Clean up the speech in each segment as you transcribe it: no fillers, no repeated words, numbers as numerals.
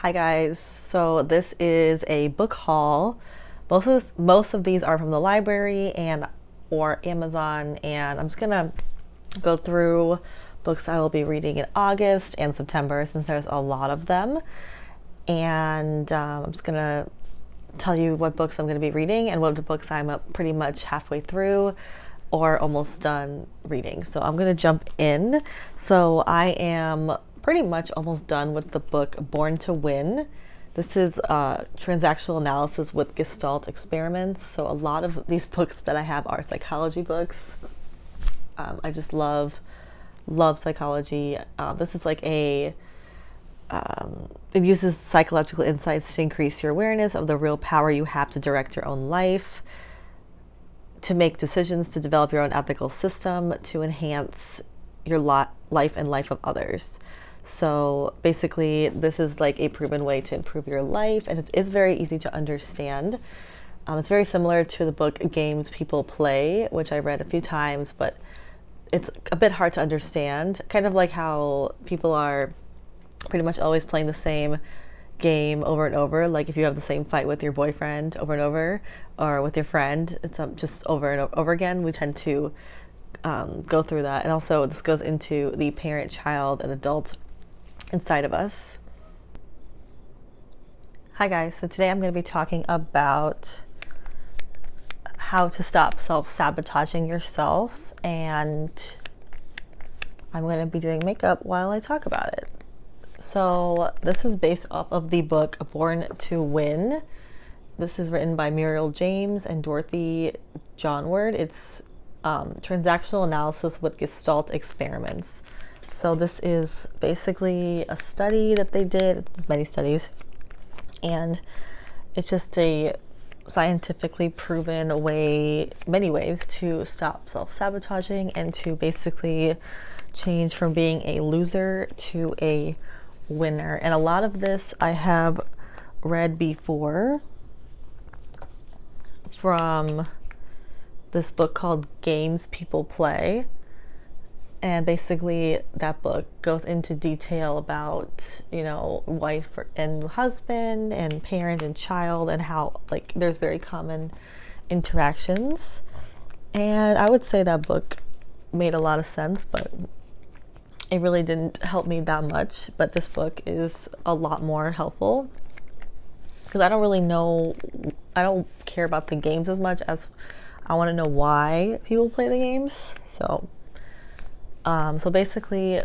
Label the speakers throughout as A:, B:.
A: Hi guys. So this is a book haul. Most of these are from the library and or Amazon, and I'm just gonna go through books I will be reading in August and September since there's a lot of them. And I'm just gonna tell you what books I'm gonna be reading and what books I'm pretty much halfway through or almost done reading. So I'm gonna jump in. So I am pretty much almost done with the book Born to Win. This is transactional analysis with Gestalt experiments. So a lot of these books that I have are psychology books. I just love psychology. This is like it uses psychological insights to increase your awareness of the real power you have to direct your own life, to make decisions, to develop your own ethical system, to enhance your life and life of others. So basically, this is like a proven way to improve your life, and it is very easy to understand. It's very similar to the book Games People Play, which I read a few times, but it's a bit hard to understand. Kind of like how people are pretty much always playing the same game over and over. Like if you have the same fight with your boyfriend over and over, or with your friend, it's just over and over again. We tend to go through that. And also this goes into the parent, child, and adult inside of us. Hi guys, so today I'm going to be talking about how to stop self-sabotaging yourself, and I'm going to be doing makeup while I talk about it. So this is based off of the book Born to Win. This is written by Muriel James and Dorothy Johnward. It's transactional analysis with Gestalt experiments. So this is basically a study that they did. There's many studies, and it's just a scientifically proven way, many ways to stop self-sabotaging and to basically change from being a loser to a winner. And a lot of this I have read before from this book called Games People Play. And basically that book goes into detail about, wife and husband and parent and child, and how like there's very common interactions. And I would say that book made a lot of sense, but it really didn't help me that much. But this book is a lot more helpful because I don't care about the games as much as I want to know why people play the games. So basically,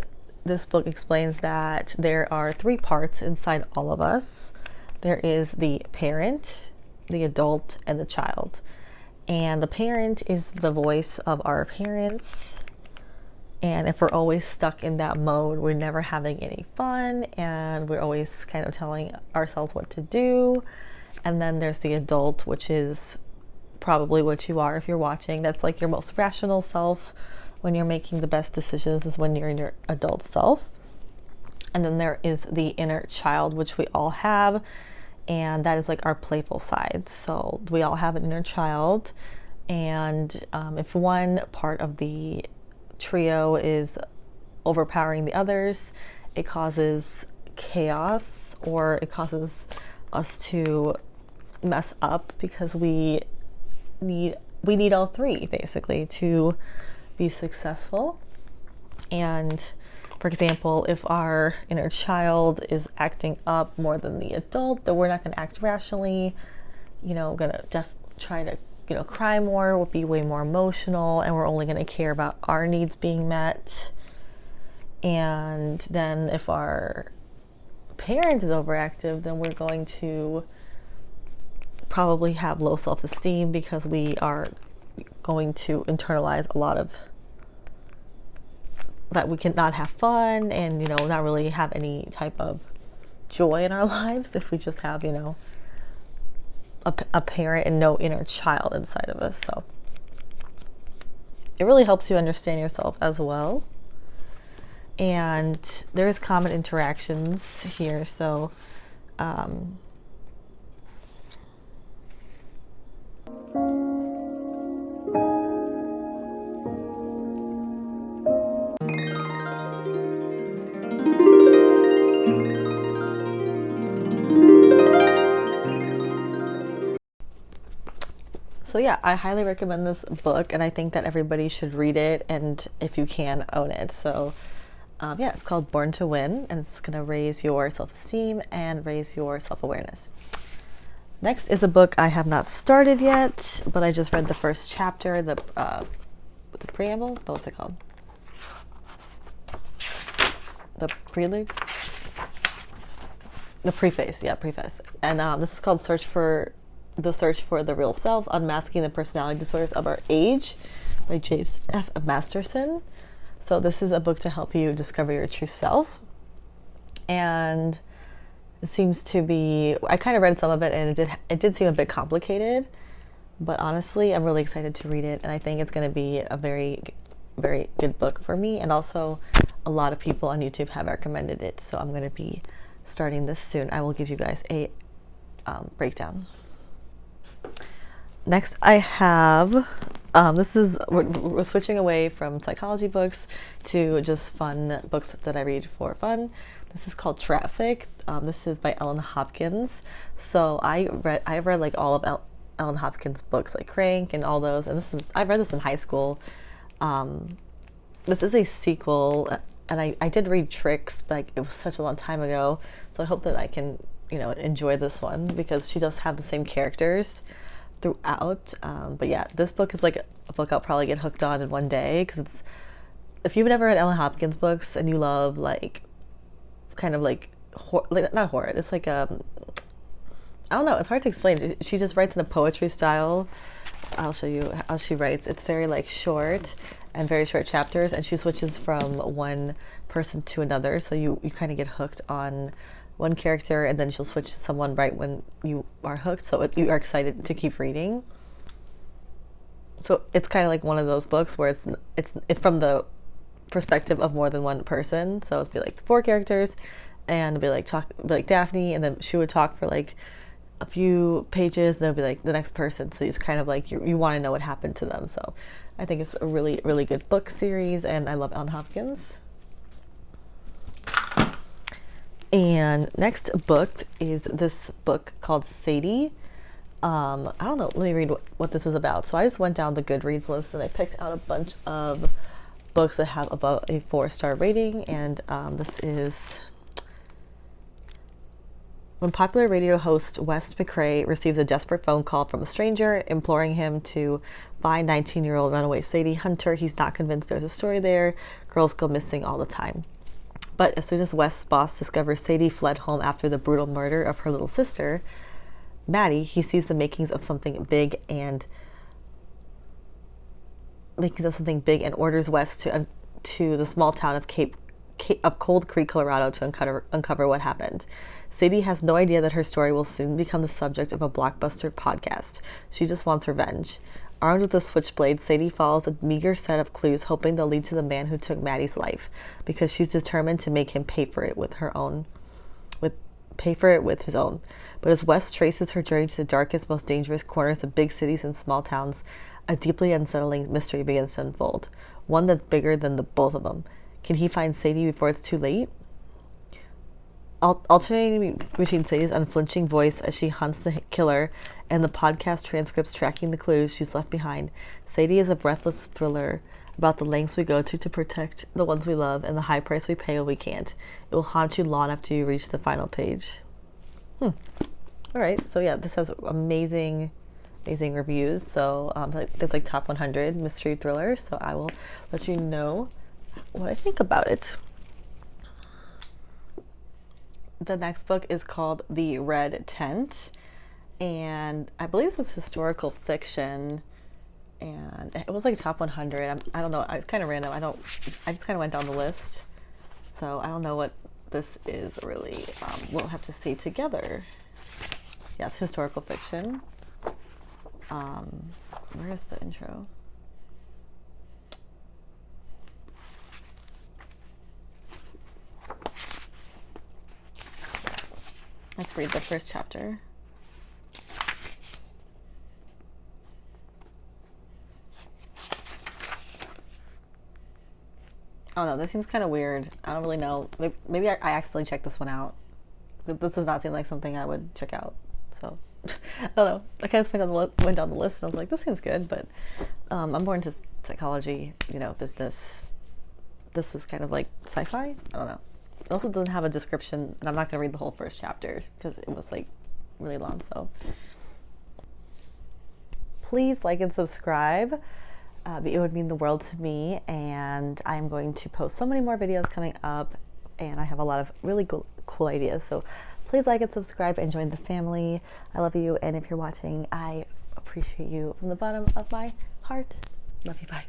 A: this book explains that there are three parts inside all of us. There is the parent, the adult, and the child. And the parent is the voice of our parents. And if we're always stuck in that mode, we're never having any fun, and we're always kind of telling ourselves what to do. And then there's the adult, which is probably what you are if you're watching. That's like your most rational self. When you're making the best decisions is when you're in your adult self. And then there is the inner child, which we all have, and that is like our playful side. So we all have an inner child, and if one part of the trio is overpowering the others, it causes chaos, or it causes us to mess up, because we need all three basically to be successful. And for example, if our inner child is acting up more than the adult, then we're not going to act rationally, gonna try to cry more, we'll be way more emotional, and we're only going to care about our needs being met. And then if our parent is overactive, then we're going to probably have low self-esteem, because we are going to internalize a lot of that. We cannot have fun and not really have any type of joy in our lives if we just have a parent and no inner child inside of us. So it really helps you understand yourself as well. And there's common interactions here. So So yeah, I highly recommend this book, and I think that everybody should read it, and if you can, own it. So yeah, it's called Born to Win, and it's going to raise your self-esteem and raise your self-awareness. Next is a book I have not started yet, but I just read the first chapter, the preamble. What's it called? The prelude? The preface, yeah, preface. And this is called Search for the Real Self, Unmasking the Personality Disorders of Our Age by James F. Masterson. So this is a book to help you discover your true self. And it seems to be, I kind of read some of it, and it did seem a bit complicated, but honestly, I'm really excited to read it, and I think it's going to be a very, very good book for me. And also, a lot of people on YouTube have recommended it, so I'm going to be starting this soon. I will give you guys a breakdown. Next, I have we're switching away from psychology books to just fun books that I read for fun. This is called Traffic. This is by Ellen Hopkins. So I've read like all of Ellen Hopkins' books, like Crank and all those. And I've read this in high school. This is a sequel, and I did read Tricks, but it was such a long time ago. So I hope that I can, enjoy this one, because she does have the same characters throughout. But yeah, this book is like a book I'll probably get hooked on in one day, because if you've never read Ellen Hopkins books and you love like kind of like not horror, it's like I don't know, it's hard to explain. She just writes in a poetry style. I'll show you how she writes. It's very like short and very short chapters, and she switches from one person to another, so you kind of get hooked on one character, and then she'll switch to someone right when you are hooked, so you are excited to keep reading. So it's kind of like one of those books where it's from the perspective of more than one person. So it'd be like 4 characters, and it'd be like Daphne, and then she would talk for like a few pages, and it'll be like the next person. So it's kind of like you want to know what happened to them. So I think it's a really, really good book series, and I love Ellen Hopkins. And next book is this book called Sadie. I don't know, let me read what this is about. So I just went down the Goodreads list, and I picked out a bunch of books that have above a 4-star rating. And this is when popular radio host Wes McCrae receives a desperate phone call from a stranger imploring him to find 19-year-old runaway Sadie Hunter. He's not convinced there's a story there. Girls go missing all the time. But as soon as Wes' boss discovers Sadie fled home after the brutal murder of her little sister, Maddie, he sees the makings of something big and orders Wes to the small town of Cold Creek, Colorado, to uncover what happened. Sadie has no idea that her story will soon become the subject of a blockbuster podcast. She just wants revenge. Armed with a switchblade, Sadie follows a meager set of clues, hoping they'll lead to the man who took Maddie's life, because she's determined to make him pay for it with his own. But as Wes traces her journey to the darkest, most dangerous corners of big cities and small towns, a deeply unsettling mystery begins to unfold, one that's bigger than the both of them. Can he find Sadie before it's too late? Alternating between Sadie's unflinching voice as she hunts the killer and the podcast transcripts tracking the clues she's left behind, Sadie is a breathless thriller about the lengths we go to protect the ones we love and the high price we pay when we can't. It will haunt you long after you reach the final page. All right, so yeah, this has amazing reviews. So it's like top 100 mystery thrillers. So I will let you know what I think about it. The next book is called The Red Tent, and I believe this is historical fiction, and it was like top 100. I don't know, it's kind of random. I just kind of went down the list, so I don't know what this is really. We'll have to see together. Yeah, it's historical fiction. Where is the intro? Let's read the first chapter. Oh no, this seems kind of weird. I don't really know. Maybe I accidentally checked this one out. This does not seem like something I would check out. So I don't know. I kind of went down the list and I was like, this seems good, but I'm more into psychology, business. This is kind of like sci-fi. I don't know. It also doesn't have a description, and I'm not going to read the whole first chapter because it was like really long. So please like and subscribe. It would mean the world to me, and I'm going to post so many more videos coming up, and I have a lot of really cool ideas. So please like and subscribe and join the family. I love you, and if you're watching, I appreciate you from the bottom of my heart. Love you. Bye.